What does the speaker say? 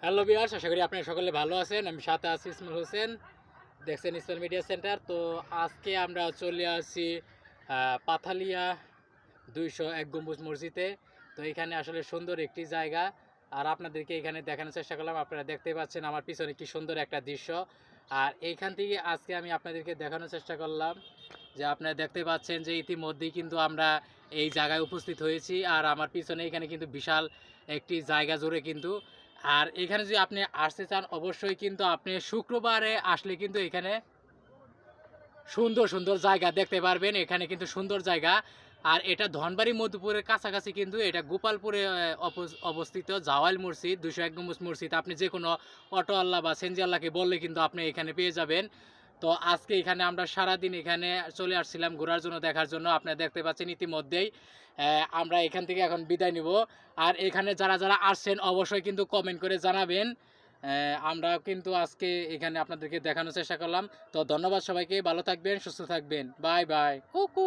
Hello viewers, আশা করি আপনারা সকলে ভালো আছেন। আমি সাথে আছি ইসমাইল হোসেন, দেখছেন ইসমাইল মিডিয়া সেন্টার। তো আজকে আমরা চলে আসছি পাথালিয়া 201 গম্বুজ মসজিদে। তো এখানে আসলে সুন্দর একটি জায়গা, আর আপনাদেরকে এখানে দেখানোর চেষ্টা করলাম। আপনারা দেখতে পাচ্ছেন আমার পিছনে কি সুন্দর একটা দৃশ্য। আর এইখান থেকে আজকে আমি আপনাদেরকে দেখানোর চেষ্টা করলাম যে আপনারা দেখতে পাচ্ছেন যে ইতিমধ্যেই কিন্তু আমরা এই জায়গায় উপস্থিত হয়েছি। আর আমার পিছনে এখানে কিন্তু বিশাল একটি জায়গা জুড়ে কিন্তু, আর এখানে যদি আপনি আসতে চান অবশ্যই কিন্তু আপনি শুক্রবারে আসলে কিন্তু এখানে সুন্দর সুন্দর জায়গা দেখতে পারবেন। এখানে কিন্তু সুন্দর জায়গা, আর এটা ধনবাড়ি মধুপুরের কাছাকাছি কিন্তু এটা গোপালপুরে অবস্থিত জাওয়াল মসজিদ 201 গম্বুজ মসজিদ। আপনি যে কোনো অটোওয়ালা বা সেনজিওয়ালাকে বললে কিন্তু আপনি এখানে পেয়ে যাবেন। তো আজকে এখানে আমরা সারাদিন এখানে চলে আসছিলাম ঘোরার জন্য, দেখার জন্য। আপনারা দেখতে পাচ্ছেন ইতিমধ্যেই আমরা এখান থেকে এখন বিদায় নিব। আর এখানে যারা যারা আসছেন অবশ্যই কিন্তু কমেন্ট করে জানাবেন। আমরা কিন্তু আজকে এখানে আপনাদেরকে দেখানোর চেষ্টা করলাম। তো ধন্যবাদ সবাইকে, ভালো থাকবেন, সুস্থ থাকবেন, বাই বাই। কুকু।